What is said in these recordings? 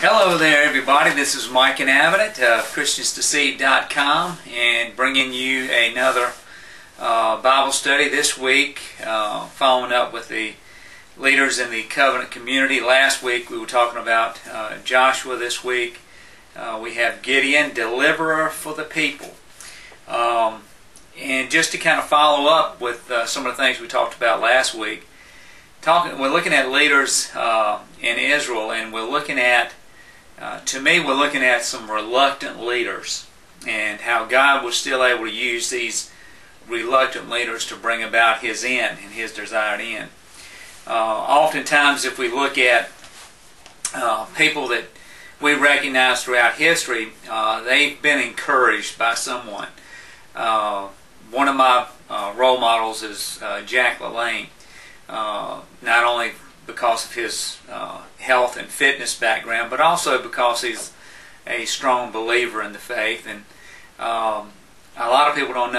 Hello there, everybody. This is Mike and Abbott of ChristiansToSeed.com, and bringing you another Bible study this week, following up with the leaders in the covenant community. Last week we were talking about Joshua. This week we have Gideon, deliverer for the people. And just to kind of follow up with some of the things we talked about last week, we're looking at leaders in Israel, and we're looking at to me, we're looking at some reluctant leaders and how God was still able to use these reluctant leaders to bring about His end and His desired end. Oftentimes, if we look at people that we recognize throughout history, they've been encouraged by someone. One of my role models is Jack LaLanne, not only because of his health and fitness background, but also because he's a strong believer in the faith. And a lot of people don't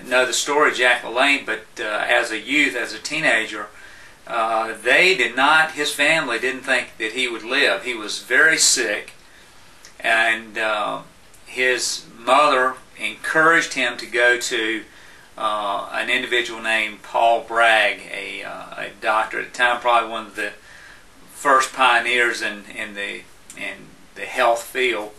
know the story of Jack LaLanne, but as a youth, as a teenager, his family didn't think that he would live. He was very sick, and his mother encouraged him to go to an individual named Paul Bragg, a doctor at the time, probably one of the first pioneers in the health field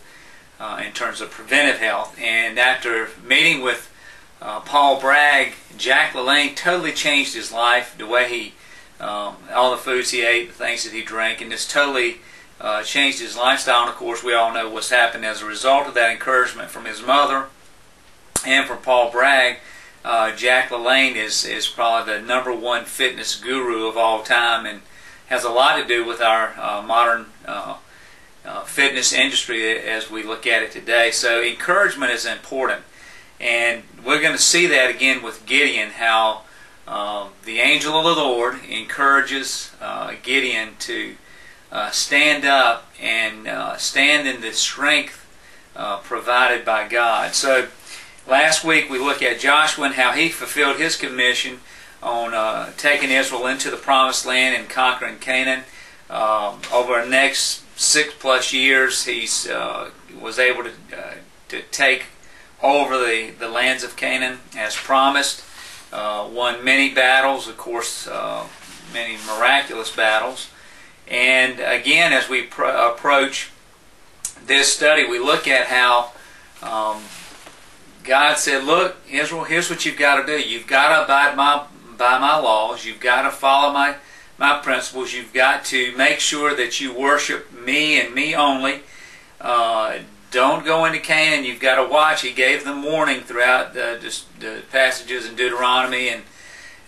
in terms of preventive health. And after meeting with Paul Bragg, Jack LaLanne totally changed his life, the way he, all the foods he ate, the things that he drank, and this totally changed his lifestyle. And of course, we all know what's happened as a result of that encouragement from his mother and from Paul Bragg. Jack LaLanne is probably the #1 fitness guru of all time, and has a lot to do with our modern fitness industry as we look at it today. So encouragement is important, and we're going to see that again with Gideon, how the angel of the Lord encourages Gideon to stand up and stand in the strength provided by God. So last week we looked at Joshua and how he fulfilled his commission on taking Israel into the Promised Land and conquering Canaan. Over the next 6+ years, he was able to take over the lands of Canaan as promised. Won many battles, of course, many miraculous battles. And again, as we approach this study, we look at how God said, look, Israel, here's what you've got to do. You've got to abide by my laws. You've got to follow my principles. You've got to make sure that you worship me and me only. Don't go into Canaan. You've got to watch. He gave them warning throughout the passages in Deuteronomy, and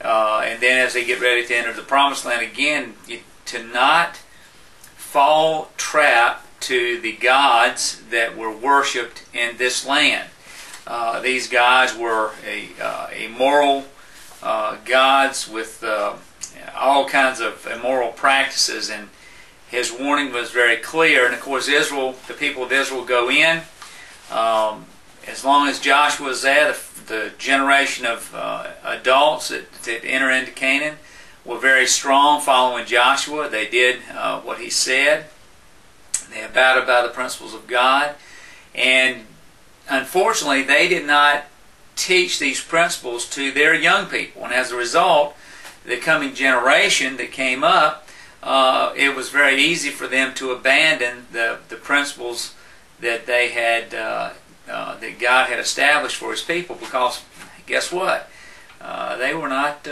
then as they get ready to enter the Promised Land again, to not fall trap to the gods that were worshipped in this land. These gods were immoral gods with all kinds of immoral practices, and his warning was very clear. And of course, Israel, the people of Israel, go in. As long as Joshua was there, the generation of adults that enter into Canaan were very strong following Joshua. They did what he said. They abided by the principles of God, and unfortunately, they did not teach these principles to their young people, and as a result, the coming generation that came up, it was very easy for them to abandon the principles that they had, that God had established for His people, because guess what? They were not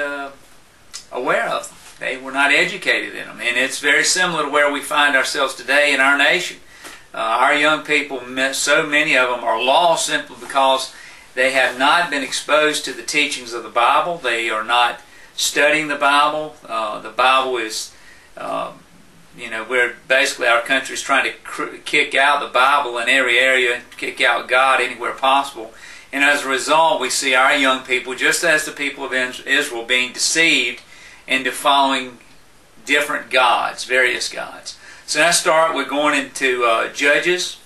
aware of them. They were not educated in them, and it's very similar to where we find ourselves today in our nation. Our young people, so many of them, are lost simply because they have not been exposed to the teachings of the Bible. They are not studying the Bible. The Bible is, we're basically, our country is trying to kick out the Bible in every area, kick out God anywhere possible. And as a result, we see our young people, just as the people of Israel, being deceived into following different gods, various gods. So let's start. We're going into Judges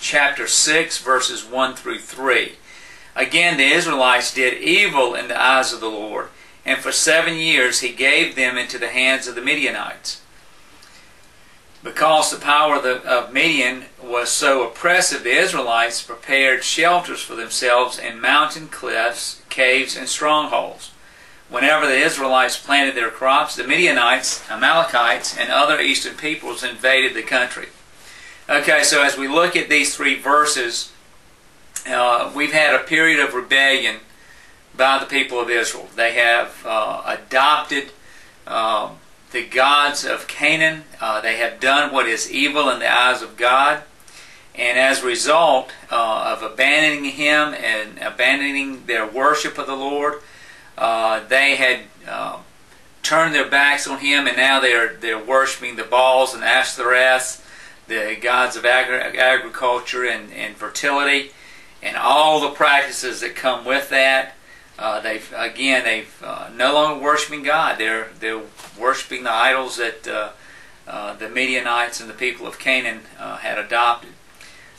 chapter 6, verses 1 through 3. Again, the Israelites did evil in the eyes of the Lord, and for 7 years He gave them into the hands of the Midianites. Because the power of Midian was so oppressive, the Israelites prepared shelters for themselves in mountain cliffs, caves, and strongholds. Whenever the Israelites planted their crops, the Midianites, Amalekites, and other eastern peoples invaded the country. Okay, so as we look at these three verses, we've had a period of rebellion by the people of Israel. They have adopted the gods of Canaan. They have done what is evil in the eyes of God. And as a result of abandoning Him and abandoning their worship of the Lord, they had turned their backs on Him, and now they're worshiping the Baals and Ashtoreths, the gods of agriculture and fertility, and all the practices that come with that. They've no longer worshiping God. They're worshiping the idols that the Midianites and the people of Canaan had adopted.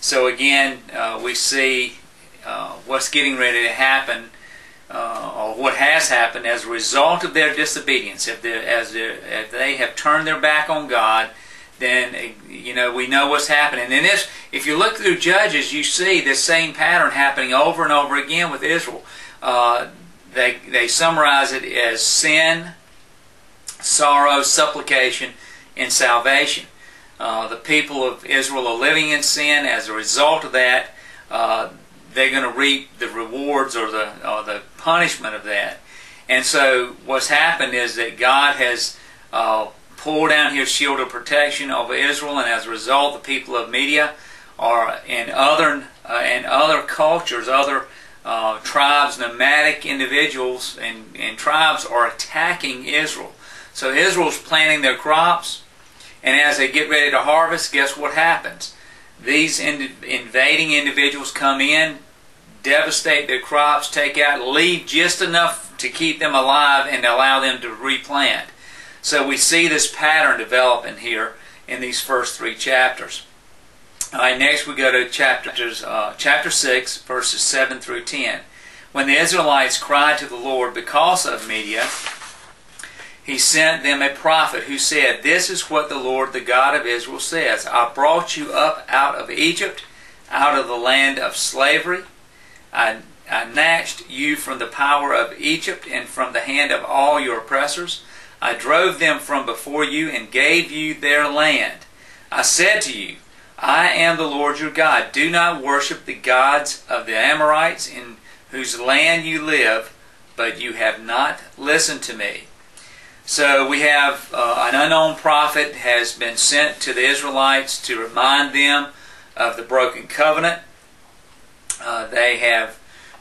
So again, we see what's getting ready to happen, or what has happened as a result of their disobedience. If they have turned their back on God, then we know what's happening. And if you look through Judges, you see this same pattern happening over and over again with Israel. They summarize it as sin, sorrow, supplication, and salvation. The people of Israel are living in sin. As a result of that, they're going to reap the rewards or the punishment of that. And so what's happened is that God has pulled down His shield of protection over Israel, and as a result, the people of Media and other cultures, other tribes, nomadic individuals and tribes are attacking Israel. So Israel's planting their crops, and as they get ready to harvest, guess what happens? These invading individuals come in, devastate their crops, take out, leave just enough to keep them alive and allow them to replant. So we see this pattern developing here in these first three chapters. All right, next we go to chapter 6, verses 7 through 10. When the Israelites cried to the Lord because of Media, He sent them a prophet who said, "This is what the Lord, the God of Israel, says. I brought you up out of Egypt, out of the land of slavery. I snatched you from the power of Egypt and from the hand of all your oppressors. I drove them from before you and gave you their land. I said to you, I am the Lord your God. Do not worship the gods of the Amorites in whose land you live, but you have not listened to me." So we have an unknown prophet has been sent to the Israelites to remind them of the broken covenant. They have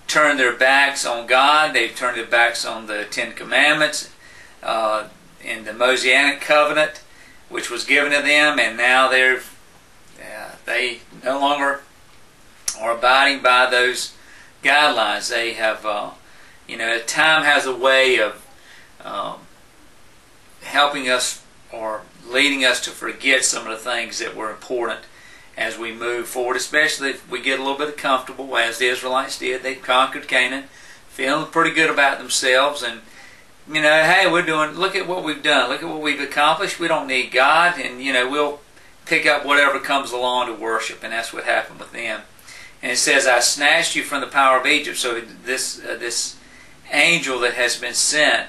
turned their backs on God. They've turned their backs on the Ten Commandments in the Mosaic covenant, which was given to them, and now they no longer are abiding by those guidelines. They have, time has a way of helping us or leading us to forget some of the things that were important as we move forward, especially if we get a little bit comfortable, as the Israelites did. They conquered Canaan, feeling pretty good about themselves, and hey, look at what we've done, look at what we've accomplished. We don't need God, and we'll pick up whatever comes along to worship, and that's what happened with them. And it says, "I snatched you from the power of Egypt." So this angel that has been sent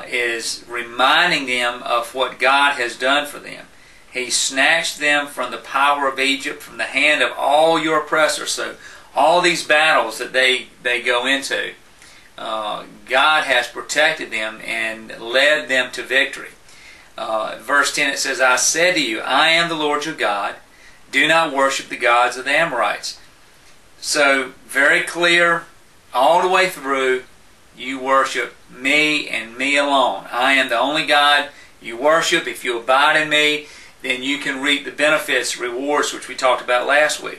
is reminding them of what God has done for them. He snatched them from the power of Egypt, from the hand of all your oppressors. So all these battles that they go into, God has protected them and led them to victory. Verse 10, it says, "I said to you, I am the Lord your God. Do not worship the gods of the Amorites." So very clear all the way through, you worship me and me alone. I am the only God you worship. If you abide in me, then you can reap the benefits, rewards, which we talked about last week.